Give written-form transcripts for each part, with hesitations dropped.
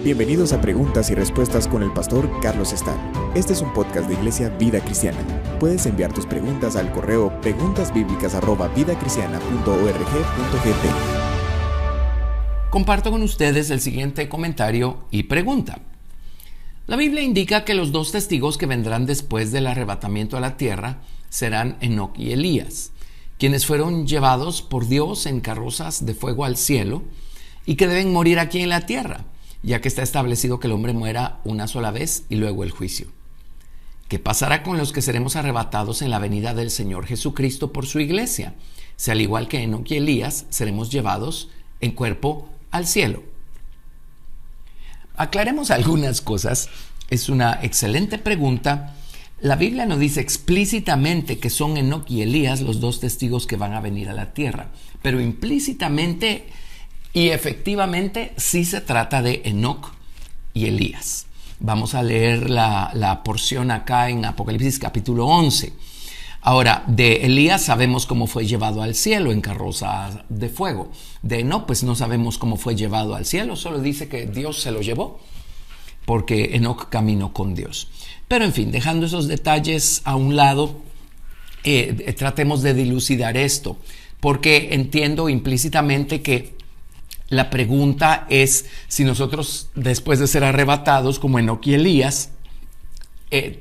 Bienvenidos a Preguntas y Respuestas con el pastor Carlos Estal. Este es un podcast de Iglesia Vida Cristiana. Puedes enviar tus preguntas al correo preguntasbiblicas@vidacristiana.org.gt. Comparto con ustedes el siguiente comentario y pregunta. La Biblia indica que los dos testigos que vendrán después del arrebatamiento a la tierra serán Enoc y Elías, quienes fueron llevados por Dios en carrozas de fuego al cielo y que deben morir aquí en la tierra, ya que está establecido que el hombre muera una sola vez y luego el juicio. ¿Qué pasará con los que seremos arrebatados en la venida del Señor Jesucristo por su iglesia? Si al igual que Enoc y Elías seremos llevados en cuerpo al cielo. Aclaremos algunas cosas. Es una excelente pregunta. La Biblia no dice explícitamente que son Enoc y Elías los dos testigos que van a venir a la tierra, pero implícitamente y efectivamente sí se trata de Enoc y Elías. Vamos a leer la porción acá en Apocalipsis capítulo 11. Ahora, de Elías sabemos cómo fue llevado al cielo en carroza de fuego. De Enoc, pues no sabemos cómo fue llevado al cielo, solo dice que Dios se lo llevó, porque Enoc caminó con Dios. Pero en fin, dejando esos detalles a un lado, tratemos de dilucidar esto, porque entiendo implícitamente que la pregunta es si nosotros, después de ser arrebatados como Enoc y Elías,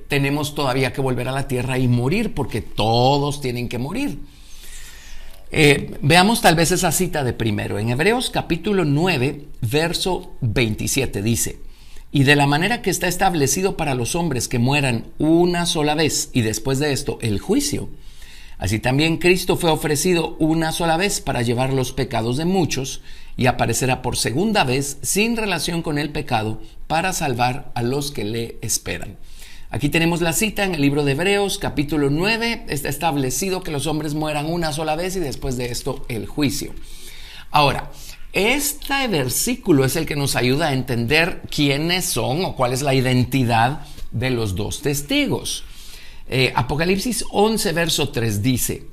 tenemos todavía que volver a la tierra y morir, porque todos tienen que morir. Veamos tal vez esa cita de primero. En Hebreos capítulo 9, verso 27 dice: y de la manera que está establecido para los hombres que mueran una sola vez y después de esto el juicio, así también Cristo fue ofrecido una sola vez para llevar los pecados de muchos y aparecerá por segunda vez sin relación con el pecado para salvar a los que le esperan. Aquí tenemos la cita en el libro de Hebreos, capítulo 9. Está establecido que los hombres mueran una sola vez y después de esto el juicio. Ahora, este versículo es el que nos ayuda a entender quiénes son o cuál es la identidad de los dos testigos. Apocalipsis 11, verso 3 dice: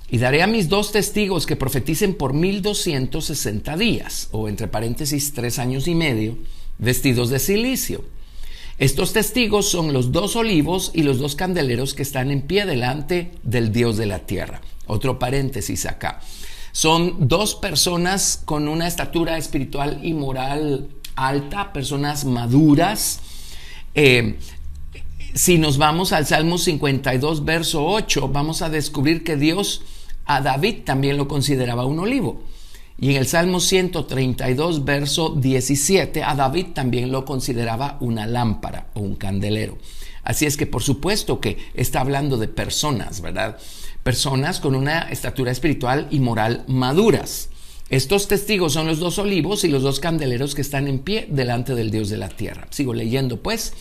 y daré a mis dos testigos que profeticen por 1260 días, o entre paréntesis 3 años y medio, vestidos de cilicio. Estos testigos son los dos olivos y los dos candeleros que están en pie delante del Dios de la tierra. Otro paréntesis acá. Son dos personas con una estatura espiritual y moral alta, personas maduras. Si nos vamos al Salmo 52, verso 8, vamos a descubrir que Dios a David también lo consideraba un olivo. Y en el Salmo 132, verso 17, a David también lo consideraba una lámpara o un candelero. Así es que por supuesto que está hablando de personas, ¿verdad? Personas con una estatura espiritual y moral maduras. Estos testigos son los dos olivos y los dos candeleros que están en pie delante del Dios de la tierra. Sigo leyendo pues.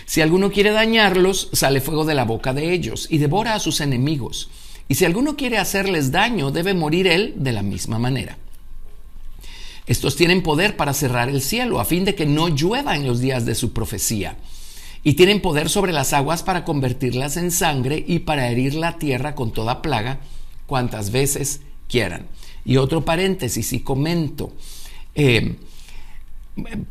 Si alguno quiere dañarlos, sale fuego de la boca de ellos y devora a sus enemigos. Y si alguno quiere hacerles daño, debe morir él de la misma manera. Estos tienen poder para cerrar el cielo, a fin de que no llueva en los días de su profecía. Y tienen poder sobre las aguas para convertirlas en sangre y para herir la tierra con toda plaga, cuantas veces quieran. Y otro paréntesis y comento.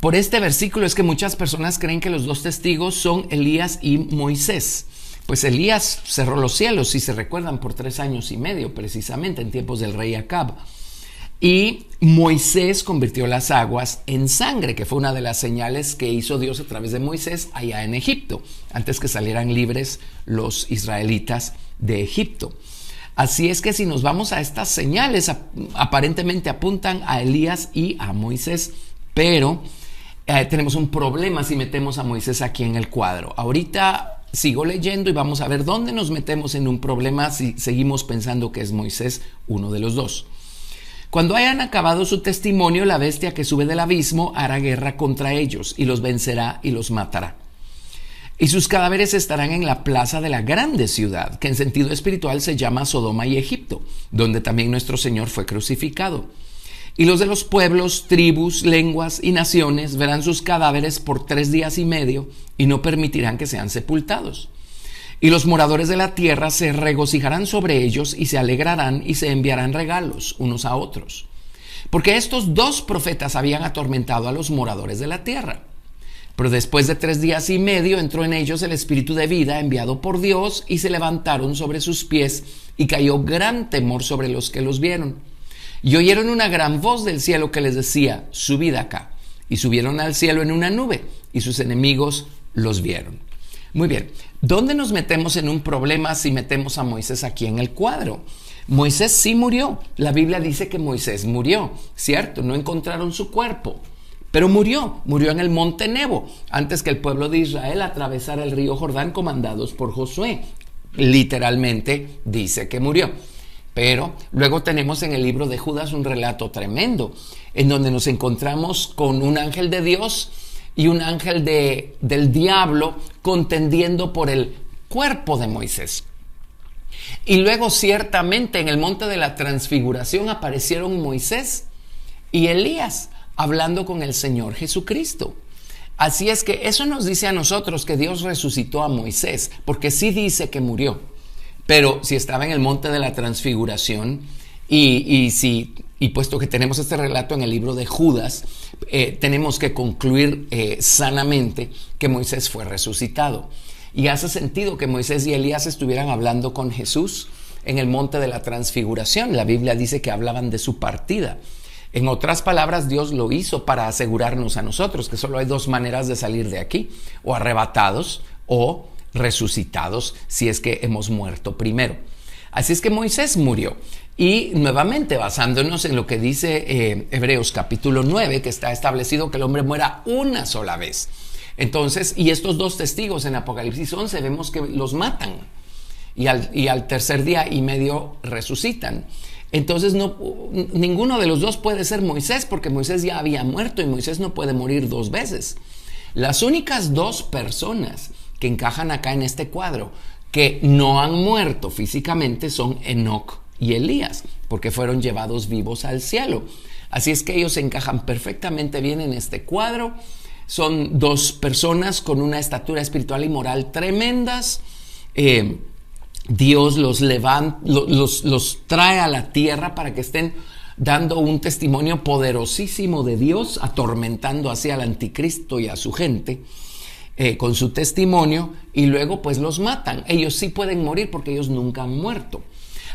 Por este versículo es que muchas personas creen que los dos testigos son Elías y Moisés. Pues Elías cerró los cielos, si se recuerdan, por 3 años y medio, precisamente en tiempos del rey Acab. Y Moisés convirtió las aguas en sangre, que fue una de las señales que hizo Dios a través de Moisés allá en Egipto, antes que salieran libres los israelitas de Egipto. Así es que si nos vamos a estas señales, aparentemente apuntan a Elías y a Moisés, pero tenemos un problema si metemos a Moisés aquí en el cuadro. Ahorita sigo leyendo y vamos a ver dónde nos metemos en un problema si seguimos pensando que es Moisés uno de los dos. Cuando hayan acabado su testimonio, la bestia que sube del abismo hará guerra contra ellos y los vencerá y los matará. Y sus cadáveres estarán en la plaza de la grande ciudad, que en sentido espiritual se llama Sodoma y Egipto, donde también nuestro Señor fue crucificado. Y los de los pueblos, tribus, lenguas y naciones verán sus cadáveres por 3 días y medio y no permitirán que sean sepultados. Y los moradores de la tierra se regocijarán sobre ellos y se alegrarán y se enviarán regalos unos a otros. Porque estos dos profetas habían atormentado a los moradores de la tierra. Pero después de 3 días y medio entró en ellos el espíritu de vida enviado por Dios, y se levantaron sobre sus pies, y cayó gran temor sobre los que los vieron. Y oyeron una gran voz del cielo que les decía: subid acá. Y subieron al cielo en una nube, y sus enemigos los vieron. Muy bien, ¿dónde nos metemos en un problema si metemos a Moisés aquí en el cuadro? Moisés sí murió. La Biblia dice que Moisés murió, ¿cierto? No encontraron su cuerpo, pero murió en el monte Nebo, antes que el pueblo de Israel atravesara el río Jordán comandados por Josué. Literalmente dice que murió. Pero luego tenemos en el libro de Judas un relato tremendo, en donde nos encontramos con un ángel de Dios y un ángel del diablo contendiendo por el cuerpo de Moisés. Y luego ciertamente en el monte de la transfiguración aparecieron Moisés y Elías hablando con el Señor Jesucristo. Así es que eso nos dice a nosotros que Dios resucitó a Moisés, porque sí dice que murió. Pero si estaba en el monte de la transfiguración y puesto que tenemos este relato en el libro de Judas, tenemos que concluir sanamente que Moisés fue resucitado. Y hace sentido que Moisés y Elías estuvieran hablando con Jesús en el monte de la transfiguración. La Biblia dice que hablaban de su partida. En otras palabras, Dios lo hizo para asegurarnos a nosotros que solo hay 2 maneras de salir de aquí: o arrebatados o resucitados, si es que hemos muerto primero. Así es que Moisés murió. Y nuevamente, basándonos en lo que dice Hebreos capítulo 9, que está establecido que el hombre muera una sola vez. Entonces, y estos 2 testigos en Apocalipsis 11 vemos que los matan y al tercer día y medio resucitan. Entonces ninguno de los 2 puede ser Moisés, porque Moisés ya había muerto y Moisés no puede morir 2 veces. Las únicas 2 personas que encajan acá en este cuadro que no han muerto físicamente son Enoc y Elías, porque fueron llevados vivos al cielo. Así es que ellos encajan perfectamente bien en este cuadro. Son 2 personas con una estatura espiritual y moral tremendas. Dios los levanta, los trae a la tierra para que estén dando un testimonio poderosísimo de Dios, atormentando así al anticristo y a su gente con su testimonio, y luego pues los matan. Ellos sí pueden morir porque ellos nunca han muerto.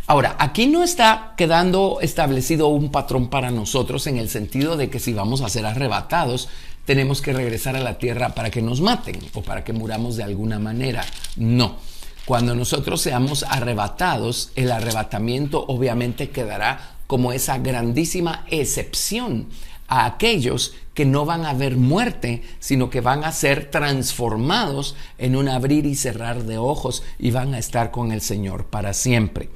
Ahora, aquí no está quedando establecido un patrón para nosotros en el sentido de que si vamos a ser arrebatados, tenemos que regresar a la tierra para que nos maten o para que muramos de alguna manera. No. Cuando nosotros seamos arrebatados, el arrebatamiento obviamente quedará como esa grandísima excepción a aquellos que no van a ver muerte, sino que van a ser transformados en un abrir y cerrar de ojos y van a estar con el Señor para siempre.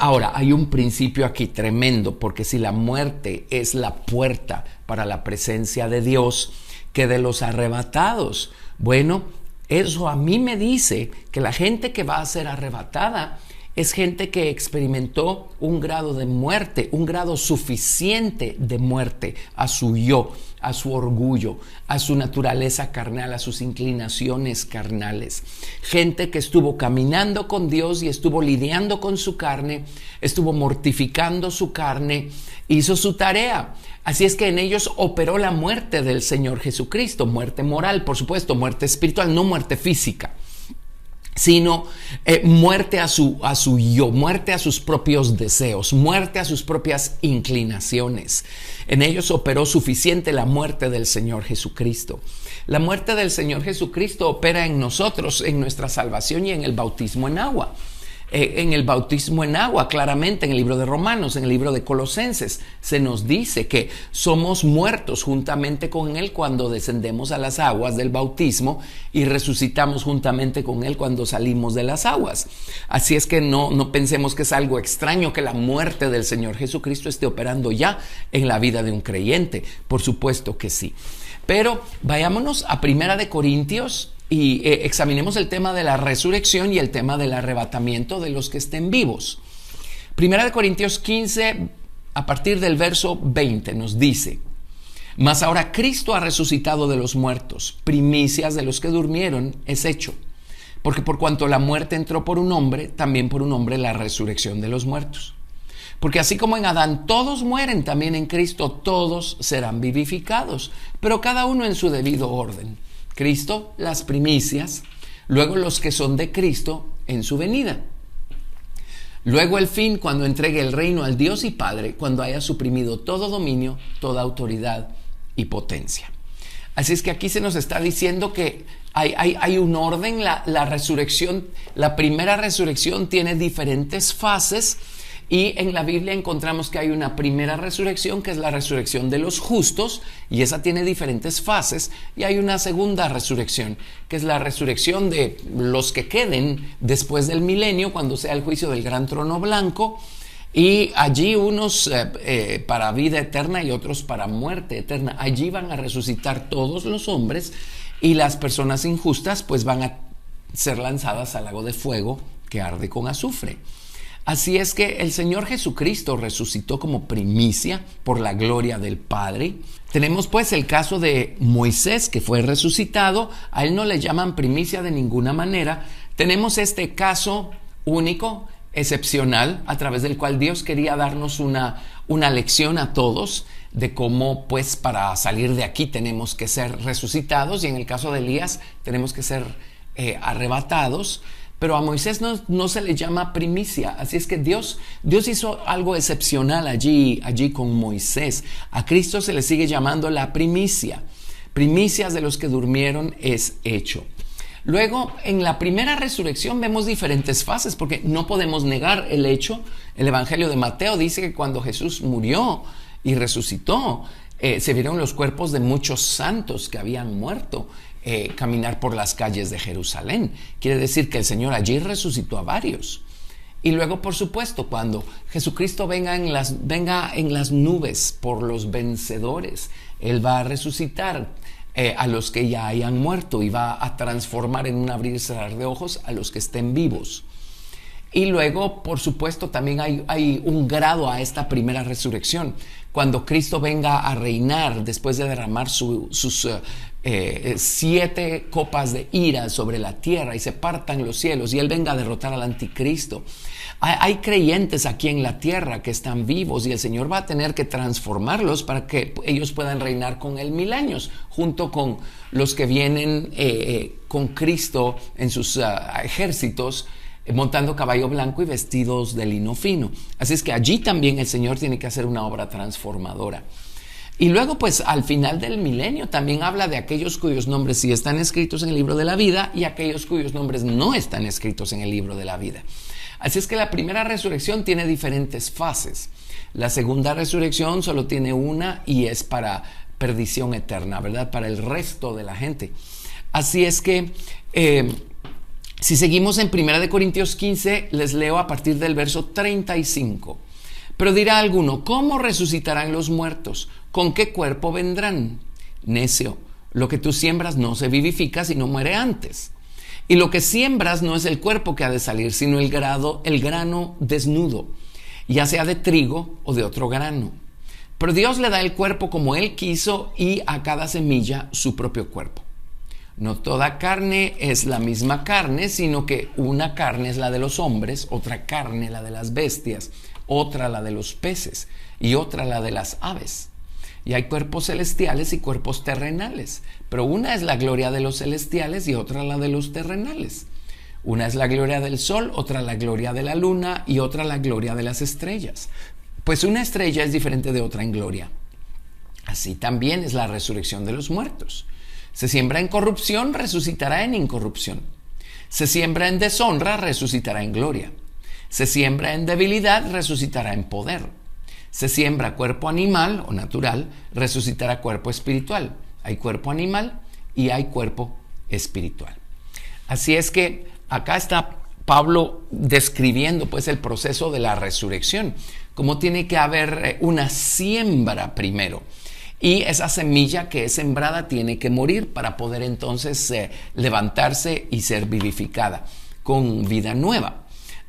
Ahora, hay un principio aquí tremendo, porque si la muerte es la puerta para la presencia de Dios, que de los arrebatados, bueno, eso a mí me dice que la gente que va a ser arrebatada es gente que experimentó un grado de muerte, un grado suficiente de muerte a su yo, a su orgullo, a su naturaleza carnal, a sus inclinaciones carnales. Gente que estuvo caminando con Dios y estuvo lidiando con su carne, estuvo mortificando su carne, hizo su tarea. Así es que en ellos operó la muerte del Señor Jesucristo, muerte moral, por supuesto, muerte espiritual, no muerte física, sino muerte a su yo, muerte a sus propios deseos, muerte a sus propias inclinaciones. En ellos operó suficiente la muerte del Señor Jesucristo. La muerte del Señor Jesucristo opera en nosotros, en nuestra salvación y en el bautismo en agua. En el bautismo en agua, claramente en el libro de Romanos, en el libro de Colosenses, se nos dice que somos muertos juntamente con Él cuando descendemos a las aguas del bautismo y resucitamos juntamente con Él cuando salimos de las aguas. Así es que no pensemos que es algo extraño que la muerte del Señor Jesucristo esté operando ya en la vida de un creyente. Por supuesto que sí. Pero vayámonos a 1 Corintios y examinemos el tema de la resurrección y el tema del arrebatamiento de los que estén vivos. 1 Corintios 15, a partir del verso 20, nos dice: mas ahora Cristo ha resucitado de los muertos, primicias de los que durmieron es hecho. Porque por cuanto la muerte entró por un hombre, también por un hombre la resurrección de los muertos. Porque así como en Adán todos mueren, también en Cristo todos serán vivificados, pero cada uno en su debido orden. Cristo, las primicias, luego los que son de Cristo en su venida. Luego el fin, cuando entregue el reino al Dios y Padre, cuando haya suprimido todo dominio, toda autoridad y potencia. Así es que aquí se nos está diciendo que hay un orden. La resurrección, la primera resurrección tiene diferentes fases, y en la Biblia encontramos que hay una primera resurrección, que es la resurrección de los justos, y esa tiene diferentes fases, y hay una segunda resurrección, que es la resurrección de los que queden después del milenio, cuando sea el juicio del gran trono blanco, y allí unos para vida eterna y otros para muerte eterna. Allí van a resucitar todos los hombres, y las personas injustas pues van a ser lanzadas al lago de fuego que arde con azufre. Así es que el Señor Jesucristo resucitó como primicia por la gloria del Padre. Tenemos pues el caso de Moisés, que fue resucitado. A él no le llaman primicia de ninguna manera. Tenemos este caso único, excepcional, a través del cual Dios quería darnos una lección a todos de cómo pues para salir de aquí tenemos que ser resucitados, y en el caso de Elías tenemos que ser arrebatados. Pero a Moisés no se le llama primicia. Así es que Dios hizo algo excepcional allí con Moisés. A Cristo se le sigue llamando la primicia. Primicias de los que durmieron es hecho. Luego, en la primera resurrección vemos diferentes fases, porque no podemos negar el hecho. El Evangelio de Mateo dice que cuando Jesús murió y resucitó, se vieron los cuerpos de muchos santos que habían muerto caminar por las calles de Jerusalén. Quiere decir que el Señor allí resucitó a varios. Y luego, por supuesto, cuando Jesucristo venga en las nubes por los vencedores, Él va a resucitar a los que ya hayan muerto, y va a transformar en un abrir y cerrar de ojos a los que estén vivos. Y luego, por supuesto, también hay un grado a esta primera resurrección. Cuando Cristo venga a reinar después de derramar sus 7 copas de ira sobre la tierra y se partan los cielos, y Él venga a derrotar al anticristo. Hay creyentes aquí en la tierra que están vivos, y el Señor va a tener que transformarlos para que ellos puedan reinar con Él 1000 años, junto con los que vienen con Cristo en sus ejércitos, montando caballo blanco y vestidos de lino fino. Así es que allí también el Señor tiene que hacer una obra transformadora. Y luego, pues, al final del milenio también habla de aquellos cuyos nombres sí están escritos en el libro de la vida, y aquellos cuyos nombres no están escritos en el libro de la vida. Así es que la primera resurrección tiene diferentes fases. La segunda resurrección solo tiene una, y es para perdición eterna, ¿verdad? Para el resto de la gente. Así es que si seguimos en 1 Corintios 15, les leo a partir del verso 35. Pero dirá alguno: ¿cómo resucitarán los muertos? ¿Con qué cuerpo vendrán? Necio, lo que tú siembras no se vivifica, sino muere antes. Y lo que siembras no es el cuerpo que ha de salir, sino el grano desnudo, ya sea de trigo o de otro grano. Pero Dios le da el cuerpo como Él quiso, y a cada semilla su propio cuerpo. No toda carne es la misma carne, sino que una carne es la de los hombres, otra carne la de las bestias, otra la de los peces, y otra la de las aves. Y hay cuerpos celestiales y cuerpos terrenales, pero una es la gloria de los celestiales y otra la de los terrenales. Una es la gloria del sol, otra la gloria de la luna, y otra la gloria de las estrellas. Pues una estrella es diferente de otra en gloria. Así también es la resurrección de los muertos. Se siembra en corrupción, resucitará en incorrupción. Se siembra en deshonra, resucitará en gloria. Se siembra en debilidad, resucitará en poder. Se siembra cuerpo animal o natural, resucitará cuerpo espiritual. Hay cuerpo animal y hay cuerpo espiritual. Así es que acá está Pablo describiendo pues el proceso de la resurrección, cómo tiene que haber una siembra primero. Y esa semilla que es sembrada tiene que morir para poder entonces levantarse y ser vivificada con vida nueva.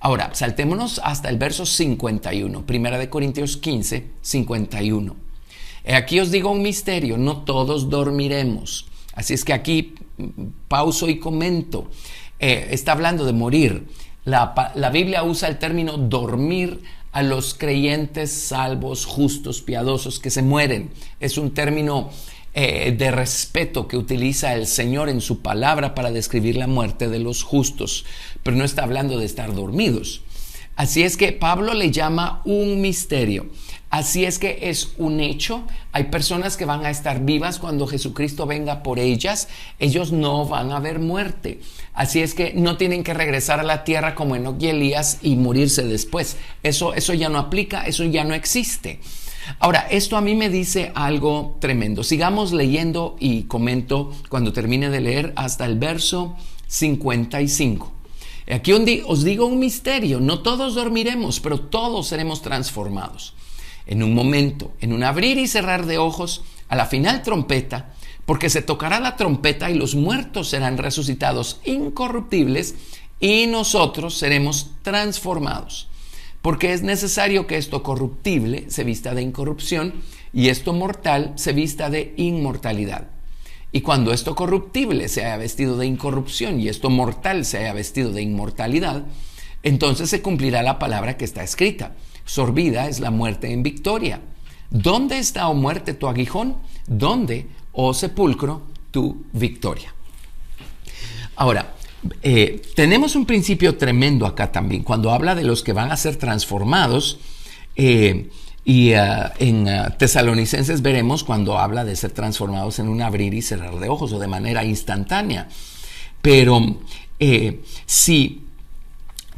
Ahora, saltémonos hasta el verso 51, 1 Corintios 15, 51. Aquí os digo un misterio: no todos dormiremos. Así es que aquí pauso y comento. Está hablando de morir. La Biblia usa el término dormir a los creyentes salvos, justos, piadosos que se mueren. Es un término de respeto que utiliza el Señor en su palabra para describir la muerte de los justos, pero no está hablando de estar dormidos. Así es que Pablo le llama un misterio. Así es que es un hecho. Hay personas que van a estar vivas cuando Jesucristo venga por ellas. Ellos no van a ver muerte. Así es que no tienen que regresar a la tierra como Enoc y Elías y morirse después. Eso ya no aplica, eso ya no existe. Ahora, esto a mí me dice algo tremendo. Sigamos leyendo y comento cuando termine de leer hasta el verso 55. Aquí os digo un misterio. No todos dormiremos, pero todos seremos transformados. En un momento, en un abrir y cerrar de ojos, a la final trompeta, porque se tocará la trompeta y los muertos serán resucitados incorruptibles y nosotros seremos transformados. Porque es necesario que esto corruptible se vista de incorrupción y esto mortal se vista de inmortalidad. Y cuando esto corruptible se haya vestido de incorrupción y esto mortal se haya vestido de inmortalidad, entonces se cumplirá la palabra que está escrita. Sorbida es la muerte en victoria. ¿Dónde está, oh muerte, tu aguijón? ¿Dónde, oh sepulcro, tu victoria? Ahora, tenemos un principio tremendo acá también, cuando habla de los que van a ser transformados, en Tesalonicenses veremos cuando habla de ser transformados en un abrir y cerrar de ojos o de manera instantánea. Pero si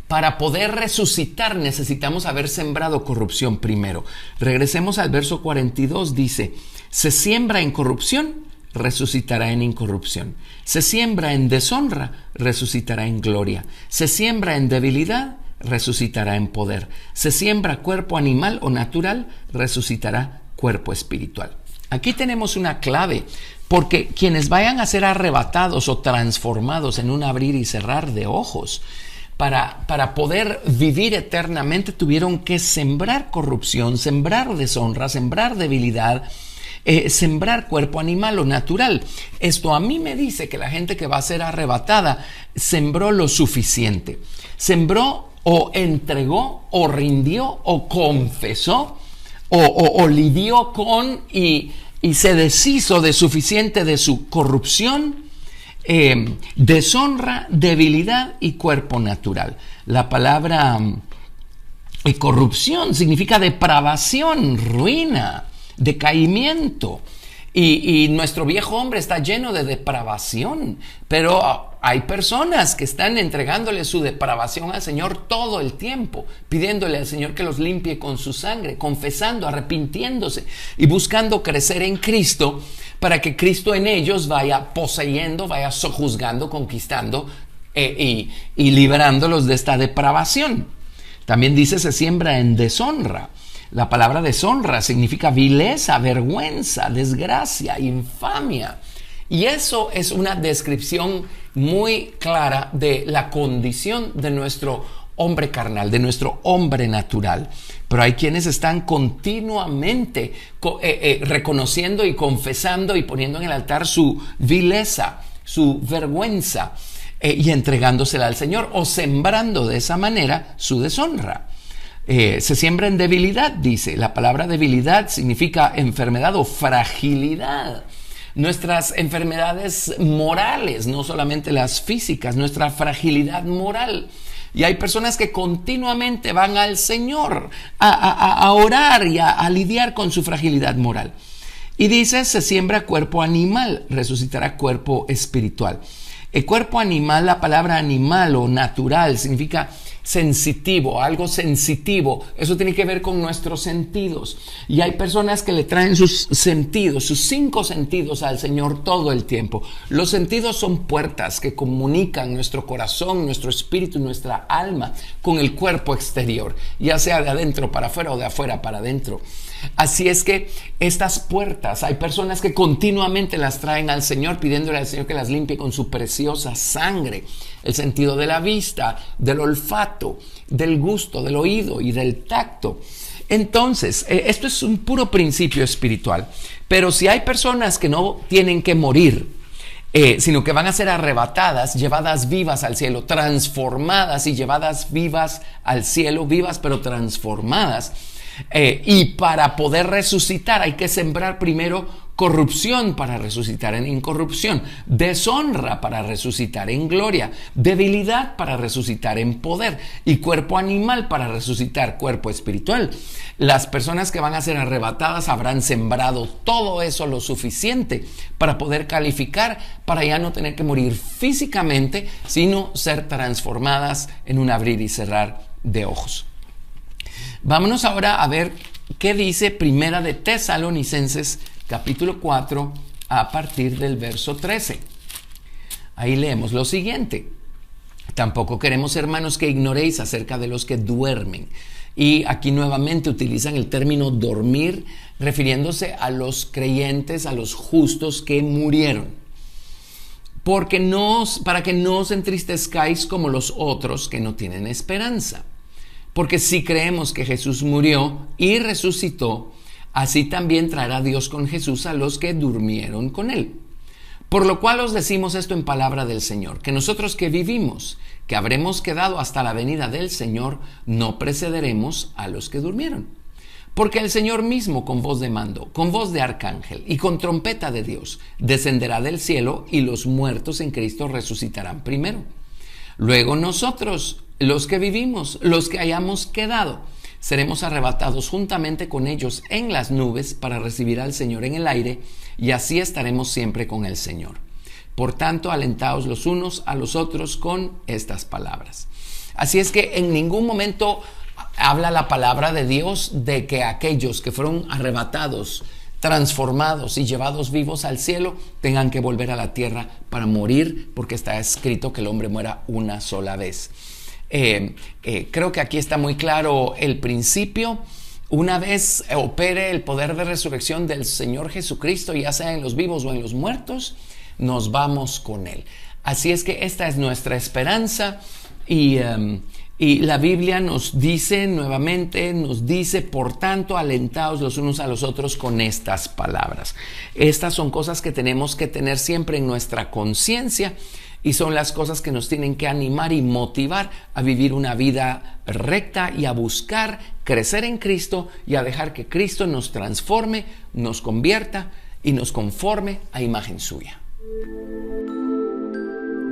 para poder resucitar necesitamos haber sembrado corrupción primero. Regresemos al verso 42, dice, se siembra en corrupción, resucitará en incorrupción. Se siembra en deshonra, resucitará en gloria. Se siembra en debilidad, resucitará en poder. Se siembra cuerpo animal o natural, resucitará cuerpo espiritual. Aquí tenemos una clave, porque quienes vayan a ser arrebatados o transformados en un abrir y cerrar de ojos, para poder vivir eternamente tuvieron que sembrar corrupción, sembrar deshonra, sembrar debilidad, sembrar cuerpo animal o natural. Esto a mí me dice que la gente que va a ser arrebatada sembró lo suficiente. Sembró o entregó o rindió o confesó o lidió con y se deshizo de suficiente de su corrupción, deshonra, debilidad y cuerpo natural. La palabra corrupción significa depravación, ruina, decaimiento. Y nuestro viejo hombre está lleno de depravación, pero hay personas que están entregándole su depravación al Señor todo el tiempo, pidiéndole al Señor que los limpie con su sangre, confesando, arrepintiéndose y buscando crecer en Cristo para que Cristo en ellos vaya poseyendo, vaya sojuzgando, conquistando y liberándolos de esta depravación. También dice se siembra en deshonra. La palabra deshonra significa vileza, vergüenza, desgracia, infamia. Y eso es una descripción muy clara de la condición de nuestro hombre carnal, de nuestro hombre natural. Pero hay quienes están continuamente reconociendo y confesando y poniendo en el altar su vileza, su vergüenza y entregándosela al Señor o sembrando de esa manera su deshonra. Se siembra en debilidad, dice. La palabra debilidad significa enfermedad o fragilidad. Nuestras enfermedades morales, no solamente las físicas, nuestra fragilidad moral. Y hay personas que continuamente van al Señor a orar y a lidiar con su fragilidad moral. Y dice, se siembra cuerpo animal, resucitará cuerpo espiritual. El cuerpo animal, la palabra animal o natural significa sensitivo, algo sensitivo. Eso tiene que ver con nuestros sentidos. Y hay personas que le traen sus sentidos, sus 5 sentidos al Señor todo el tiempo. Los sentidos son puertas que comunican nuestro corazón, nuestro espíritu, nuestra alma con el cuerpo exterior, ya sea de adentro para afuera o de afuera para adentro. Así es que estas puertas, hay personas que continuamente las traen al Señor, pidiéndole al Señor que las limpie con su preciosa sangre. El sentido de la vista, del olfato, del gusto, del oído y del tacto. Entonces, esto es un puro principio espiritual. Pero si hay personas que no tienen que morir, sino que van a ser arrebatadas, llevadas vivas al cielo, transformadas y llevadas vivas al cielo, vivas pero transformadas. Y para poder resucitar hay que sembrar primero corrupción para resucitar en incorrupción, deshonra para resucitar en gloria, debilidad para resucitar en poder y cuerpo animal para resucitar cuerpo espiritual. Las personas que van a ser arrebatadas habrán sembrado todo eso lo suficiente para poder calificar, para ya no tener que morir físicamente, sino ser transformadas en un abrir y cerrar de ojos. Vámonos ahora a ver qué dice Primera de Tesalonicenses capítulo 4 a partir del verso 13. Ahí leemos lo siguiente: tampoco queremos, hermanos, que ignoréis acerca de los que duermen. Y aquí nuevamente utilizan el término dormir, refiriéndose a los creyentes, a los justos que murieron. Para que no os entristezcáis como los otros que no tienen esperanza. Porque si creemos que Jesús murió y resucitó, así también traerá Dios con Jesús a los que durmieron con él. Por lo cual os decimos esto en palabra del Señor, que nosotros que vivimos, que habremos quedado hasta la venida del Señor, no precederemos a los que durmieron. Porque el Señor mismo, con voz de mando, con voz de arcángel y con trompeta de Dios, descenderá del cielo, y los muertos en Cristo resucitarán primero. Luego nosotros, los que vivimos, los que hayamos quedado, seremos arrebatados juntamente con ellos en las nubes para recibir al Señor en el aire, y así estaremos siempre con el Señor. Por tanto, alentaos los unos a los otros con estas palabras. Así es que en ningún momento habla la palabra de Dios de que aquellos que fueron arrebatados, transformados y llevados vivos al cielo tengan que volver a la tierra para morir, porque está escrito que el hombre muera una sola vez. Creo que aquí está muy claro el principio. Una vez opere el poder de resurrección del Señor Jesucristo, ya sea en los vivos o en los muertos, nos vamos con Él. Así es que esta es nuestra esperanza, y la Biblia nos dice nuevamente, por tanto, alentaos los unos a los otros con estas palabras. Estas son cosas que tenemos que tener siempre en nuestra conciencia, y son las cosas que nos tienen que animar y motivar a vivir una vida recta y a buscar crecer en Cristo y a dejar que Cristo nos transforme, nos convierta y nos conforme a imagen suya.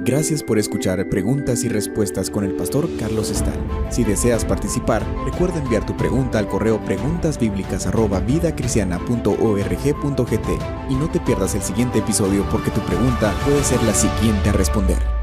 Gracias por escuchar Preguntas y Respuestas con el pastor Carlos Estal. Si deseas participar, recuerda enviar tu pregunta al correo preguntasbiblicas@vidacristiana.org.gt y no te pierdas el siguiente episodio, porque tu pregunta puede ser la siguiente a responder.